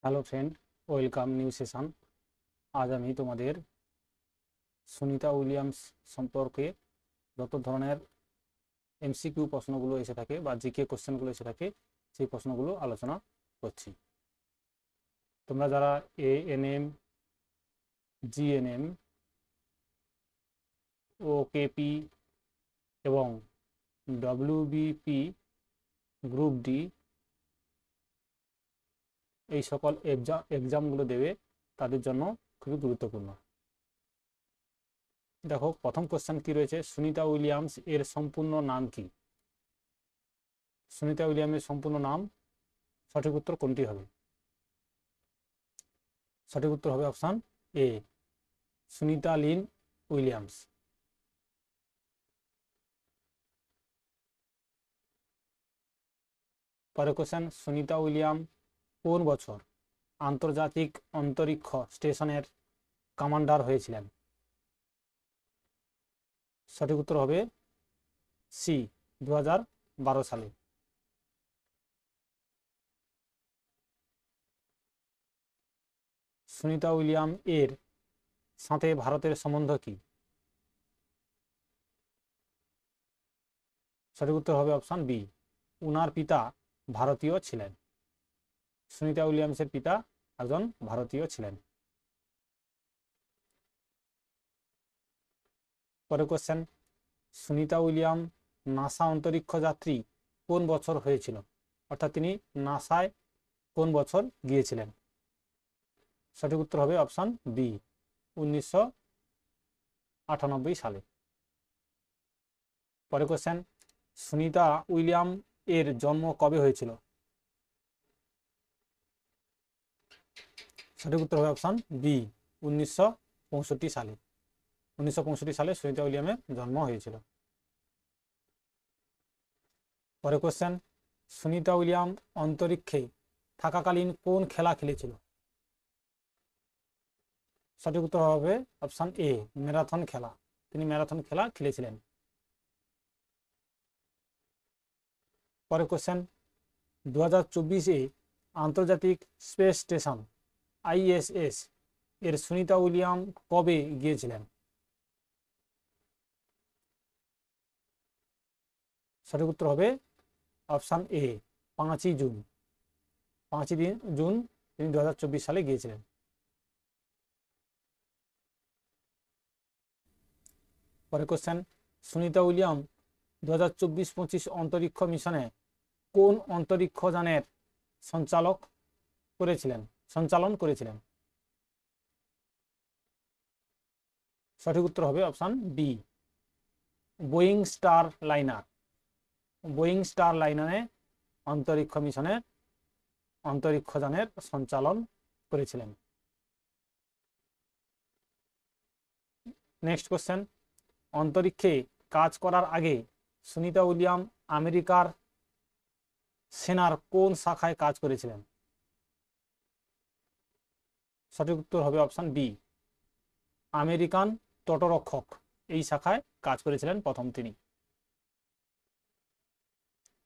Hello friend, welcome new session. আজ আমি তোমাদের সুনিতা উইলিয়ামস সম্পর্কে যত ধরনের এমসিকিউ প্রশ্নগুলো এসে থাকে বা জিকে কোশ্চেনগুলো এসে থাকে সেই প্রশ্নগুলো আলোচনা করছি। তোমরা যারা এএনএম, জিএনএম, ওকেপি এবং ডব্লিউবিপি, গ্রুপ ডি এই সকল এক্সামগুলো দেবে তাদের জন্য খুবই গুরুত্বপূর্ণ। দেখো, প্রথম কোশ্চেন কি রয়েছে, সুনিতা উইলিয়ামস এর সম্পূর্ণ নাম কি? সুনিতা উইলিয়ামের সম্পূর্ণ নাম, সঠিক উত্তর কোনটি হবে? সঠিক উত্তর হবে option A, Sunita Lyn Williams. পরের কোশ্চেন, সুনিতা উইলিয়াম কোন বছর আন্তর্জাতিক অন্তরিক্ষ স্টেশনের কমান্ডার হয়েছিলেন? সঠিক উত্তর হবে সি, 2012 সালে। সুনিতা উইলিয়াম এর সাথে ভারতের সম্বন্ধ কি? সঠিক উত্তর হবে অপশন বি, উনার পিতা ভারতীয় ছিলেন। সুনিতা উইলিয়ামসের পিতা একজন ভারতীয় ছিলেন। পরের question, Sunita William NASA Antariksha যাত্রী কোন বছর হয়েছিল? অর্থাৎ তিনি নাসায় কোন বছর গিয়েছিলেন? সঠিক উত্তর হবে অপশন বি, 1998 সালে। পরের কোশ্চেন, সুনিতা উইলিয়াম এর জন্ম কবে হয়েছিল? সঠিক উত্তর হবে অপশন বি, 1965 সালে। 1965 সালে সুনিতা উইলিয়ামের জন্ম হয়েছিল। পরের কোশ্চেন, সুনিতা উইলিয়াম অন্তরিক্ষে থাকাকালীন কোন খেলা খেলেছিল? সঠিক উত্তর হবে অপশন এ, ম্যারাথন খেলা। তিনি ম্যারাথন খেলা খেলেছিলেন। পরের কোশ্চেন, 2024-এ আন্তর্জাতিক স্পেস স্টেশন আইএসএস এর সুনিতা উইলিয়াম কবে গিয়েছিলেন? সঠিক উত্তর হবে অপশন এ, 5ই জুন। 5ই জুন তিনি 2024 সালে গিয়েছিলেন। পরের কোশ্চেন, সুনিতা উইলিয়াম 2024-25 অন্তরিক্ষ মিশনে কোন অন্তরিক্ষ যানের সঞ্চালন করেছিলেন? সঠিক উত্তর হবে option B, Boeing Starliner. Boeing স্টার লাইনারে অন্তরিক্ষ মিশনের অন্তরিক্ষ যানের সঞ্চালন করেছিলেন। নেক্সট কোশ্চেন, অন্তরিক্ষে কাজ করার আগে সুনিতা উইলিয়াম আমেরিকার সেনার কোন শাখায় কাজ করেছিলেন? সঠিক উত্তর হবে অপশন বি, আমেরিকান তটরক্ষক এই শাখায় কাজ করেছিলেন প্রথম তিনি।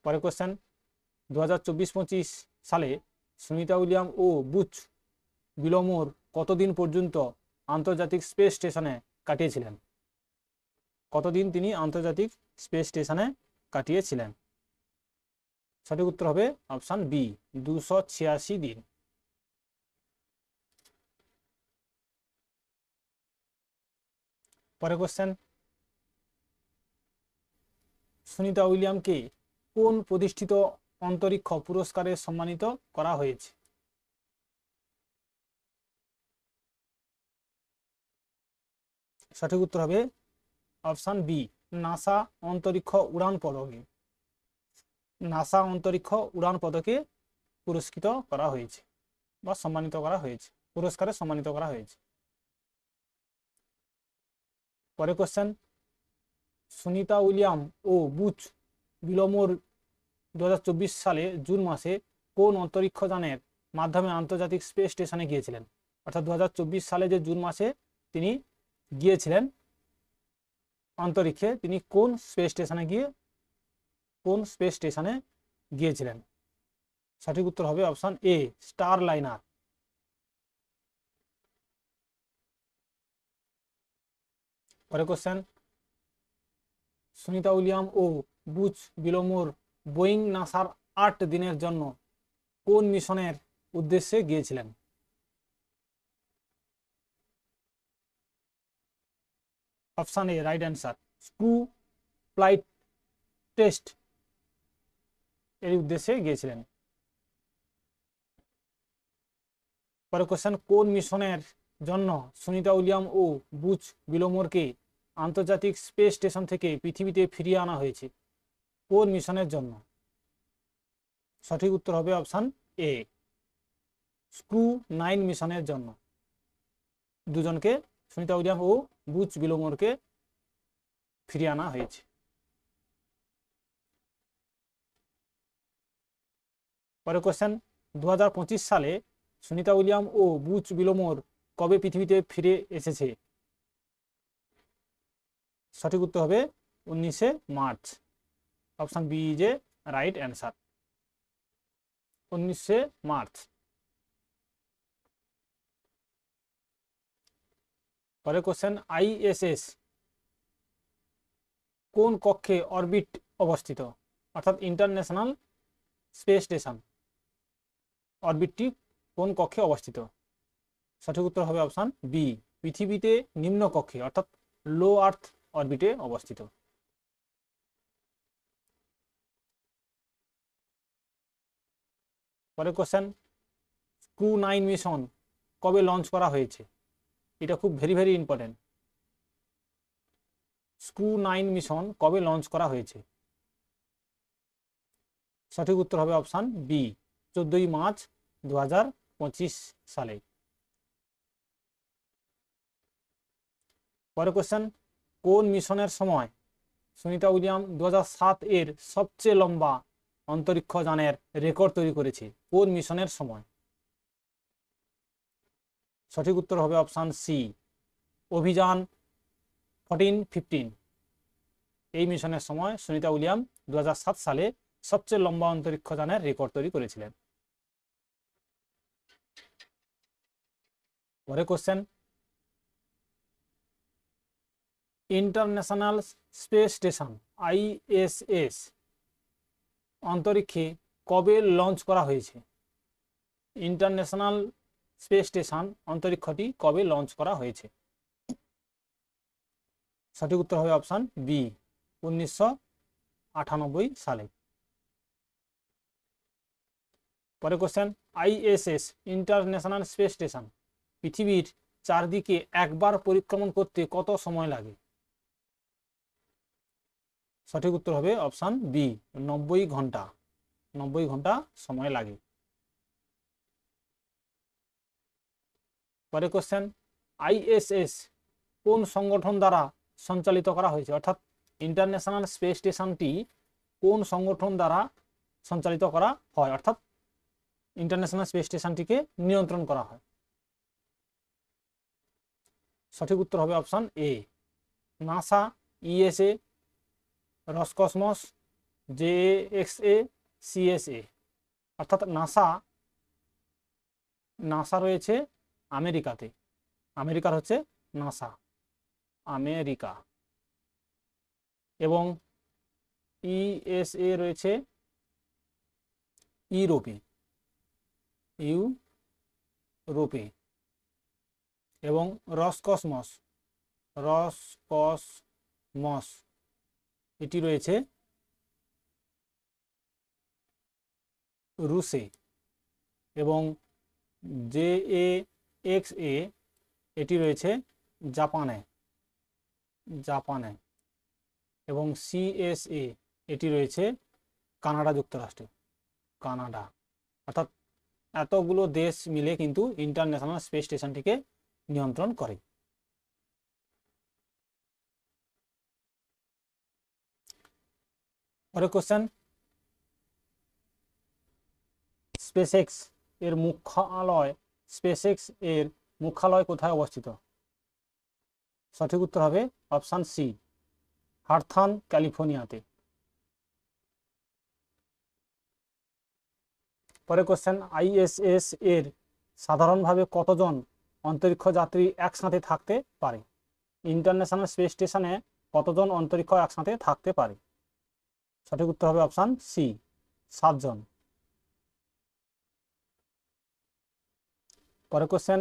পরের কোশ্চেন, 2024-25 সালে সুনিতা উইলিয়াম ও বুচ বিলমোর কতদিন পর্যন্ত আন্তর্জাতিক স্পেস স্টেশনে কাটিয়েছিলেন? কতদিন তিনি আন্তর্জাতিক স্পেস স্টেশনে কাটিয়েছিলেন? সঠিক উত্তর হবে অপশন বি, 286 দিন। পরের কোশ্চেন, সুনিতা উইলিয়ামকে কোন প্রতিষ্ঠিত অন্তরিক্ষ পুরস্কারে সম্মানিত করা হয়েছে? সঠিক উত্তর হবে অপশন বি, নাসা অন্তরিক্ষ উড়ান পদকে। নাসা অন্তরিক্ষ উড়ান পদকে পুরস্কৃত করা হয়েছে বা সম্মানিত করা হয়েছে, পুরস্কারে সম্মানিত করা হয়েছে। পরের কোশ্চেন, সুনিতা উইলিয়াম ও বুচ বিলমোর 2024 সালে জুন মাসে কোন অন্তরিক্ষ যানের মাধ্যমে আন্তর্জাতিক স্পেস স্টেশনে গিয়েছিলেন? অর্থাৎ 2024 সালে যে জুন মাসে তিনি গিয়েছিলেন অন্তরিক্ষে, তিনি কোন স্পেস স্টেশনে গিয়েছিলেন? সঠিক উত্তর হবে অপশন এ, স্টার লাইনার। পরের কোশ্চেন, সুনিতা উইলিয়াম ও বুচ বিলমোর বোয়িং নাসার 8 দিনের জন্য কোন মিশনের উদ্দেশ্যে গিয়েছিলেন? Option A right answer, screw flight test এর উদ্দেশ্যে গিয়েছিলেন। পরের কোশ্চেন, কোন মিশনের জন্য সুনিতা উইলিয়াম ও বুচ বিলমোরকে আন্তর্জাতিক স্পেস স্টেশন থেকে পৃথিবীতে ফিরিয়ে আনা হয়েছে? কোন মিশনের জন্য? সঠিক উত্তর হবে অপশন এ, স্ক্রু 9 মিশনের জন্য দুজনকে, সুনিতা উইলিয়াম ও বুচ বিলমোরকে ফিরিয়ে আনা হয়েছে। পরের কোশ্চেন, 2025 সালে সুনিতা উইলিয়াম ও বুচ বিলমোর কবে পৃথিবীতে ফিরে এসেছে? সঠিক উত্তর হবে 19শে March. Option B is a right answer, 19শে মার্চ। পরের কোশ্চেন, আইএসএস কোন কক্ষে অরবিট অবস্থিত? অর্থাৎ ইন্টারন্যাশনাল স্পেস স্টেশন অরবিটটি কোন কক্ষে অবস্থিত? সঠিক উত্তর হবে অপশন বি, পৃথিবীতে নিম্ন কক্ষে অর্থাৎ লো আর্থ অরবিটে অবস্থিত। পরের কোশ্চেন, স্ক্রু 9 মিশন কবে লঞ্চ করা হয়েছে? এটা খুব ভেরি ইম্পর্টেন্ট। স্ক্রু 9 মিশন কবে লঞ্চ করা হয়েছে? সঠিক উত্তর হবে অপশন বি, 14ই মার্চ 2025 সালে। পরের কোশ্চেন, কোন মিশনের সময় সুনিতা উইলিয়াম 2007 এর সবচেয়ে লম্বা অন্তরিক্ষ যানের রেকর্ড তৈরি করেছে? কোন মিশনের সময়? সঠিক উত্তর হবে অপশন সি, অভিযান 14-15। এই মিশনের সময় সুনিতা উইলিয়াম 2007 সালে সবচেয়ে লম্বা অন্তরিক্ষ যানের রেকর্ড তৈরি করেছিলেন। পরের question, International Space Station ISS অন্তরিক্ষে কবে লঞ্চ করা হয়েছে? ইন্টারন্যাশনাল স্পেস স্টেশন অন্তরিক্ষটি কবে লঞ্চ করা হয়েছে? সঠিক উত্তর হবে অপশন বি, 1998 সালে। পরের question, ISS international Space station পৃথিবীর চারদিকে একবার পরিক্রমণ করতে কত সময় লাগে? সঠিক উত্তর হবে অপশন বি, 90 ঘন্টা। 90 ঘন্টা সময় লাগে। পরের কোশ্চেন, আইএসএস কোন সংগঠন দ্বারা সঞ্চালিত করা হয়েছে? অর্থাৎ ইন্টারন্যাশনাল স্পেস স্টেশনটি কোন সংগঠন দ্বারা সঞ্চালিত করা হয়, অর্থাৎ ইন্টারন্যাশনাল স্পেস স্টেশনটিকে নিয়ন্ত্রণ করা হয়? সঠিক উত্তর হবে option A, NASA, ESA, Roscosmos, JAXA, CSA. অর্থাৎ নাসা রয়েছে আমেরিকাতে, আমেরিকার হচ্ছে নাসা, আমেরিকা, এবং ইএসএ রয়েছে ইউরোপে, এবং রসকসমস এটি রয়েছে রুশে, এবং জেএক্সএ এটি রয়েছে জাপানে, এবং সিএসএ এটি রয়েছে কানাডা যুক্তরাষ্ট্রে, কানাডা। অর্থাৎ এতগুলো দেশ মিলে কিন্তু ইন্টারন্যাশনাল স্পেস স্টেশনটিকে নিয়ন্ত্রণ করে। পরের কোশ্চেন, স্পেসএক্স এর মুখ্যালয় কোথায় অবস্থিত? সঠিক উত্তর হবে অপশন সি, হার্থান, ক্যালিফোর্নিয়াতে। পরের কোশ্চেন, আইএসএস এর সাধারণভাবে কতজন অন্তরিক্ষ যাত্রী একসাথে থাকতে পারে? ইন্টারন্যাশনাল স্পেস স্টেশনে কতজন অন্তরিক্ষ একসাথে থাকতে পারে? সঠিক উত্তর হবে অপশান সি, 7 জন। পরের কোশ্চেন,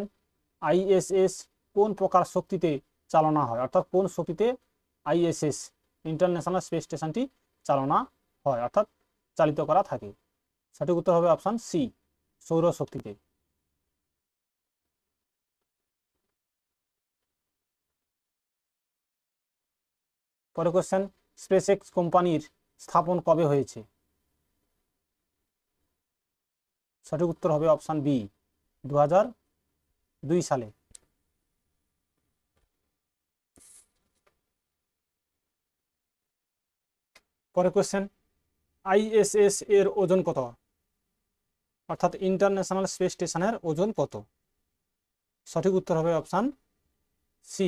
আইএসএস কোন প্রকার শক্তিতে চালনা হয়, অর্থাৎ কোন শক্তিতে আইএসএস ইন্টারন্যাশনাল স্পেস স্টেশনটি চালনা হয় অর্থাৎ চালিত করা থাকে? সঠিক উত্তর হবে অপশান সি, সৌর শক্তিতে। পরের কোশ্চেন, স্পেসএক্স কোম্পানির স্থাপন কবে হয়েছে? সঠিক উত্তর হবে অপশান বি, 2002 সালে। পরের কোশ্চেন, আইএসএস এর ওজন কত, অর্থাৎ ইন্টারন্যাশনাল স্পেস স্টেশনের ওজন কত? সঠিক উত্তর হবে অপশান সি,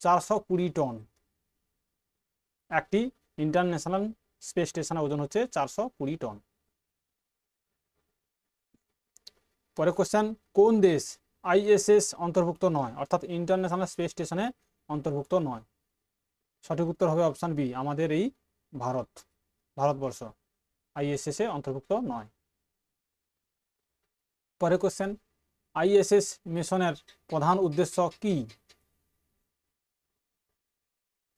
420 টন। একটি ইন্টারন্যাশনাল স্পেস স্টেশনের ওজন হচ্ছে 420 টন। পরের কোশ্চেন, কোন দেশ আইএসএস অন্তর্ভুক্ত নয়, অর্থাৎ ইন্টারন্যাশনাল স্পেস স্টেশনে অন্তর্ভুক্ত নয়? সঠিক উত্তর হবে অপশান বি, আমাদের এই ভারতবর্ষ আইএসএস এ অন্তর্ভুক্ত নয়। পরের কোশ্চেন, আইএসএস মিশনের প্রধান উদ্দেশ্য কি?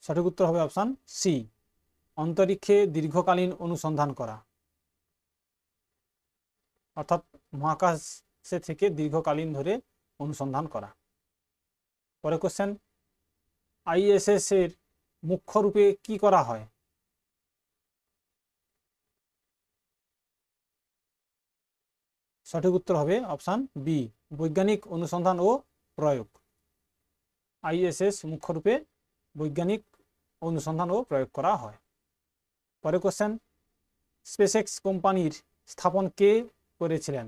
সঠিক উত্তর হবে অপশান সি, অন্তরিক্ষে দীর্ঘকালীন অনুসন্ধান করা, অর্থাৎ মহাকাশে থেকে দীর্ঘকালীন ধরে অনুসন্ধান করা। পরের কোশ্চেন, আইএসএস এর মুখ্য রূপে কি করা হয়? সঠিক উত্তর হবে অপশান বি, বৈজ্ঞানিক অনুসন্ধান ও প্রয়োগ। আইএসএস মুখ্য রূপে বৈজ্ঞানিক অনুসন্ধান ও প্রয়োগ করা হয়। পরের কোশ্চেন, স্পেসএক্স কোম্পানির স্থাপন কে করেছিলেন?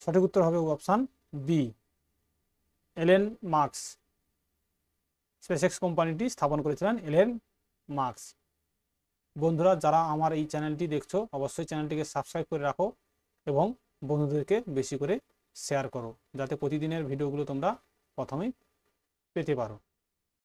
সঠিক উত্তর হবে অপশান বি, এলেন মাস্ক। স্পেসএক্স কোম্পানিটি স্থাপন করেছিলেন এলেন মাস্ক। বন্ধুরা, যারা আমার এই চ্যানেলটি দেখছো অবশ্যই চ্যানেলটিকে সাবস্ক্রাইব করে রাখো এবং বন্ধুদেরকে বেশি করে শেয়ার করো, যাতে প্রতিদিনের ভিডিওগুলো তোমরা প্রথমেই পেতে পারো।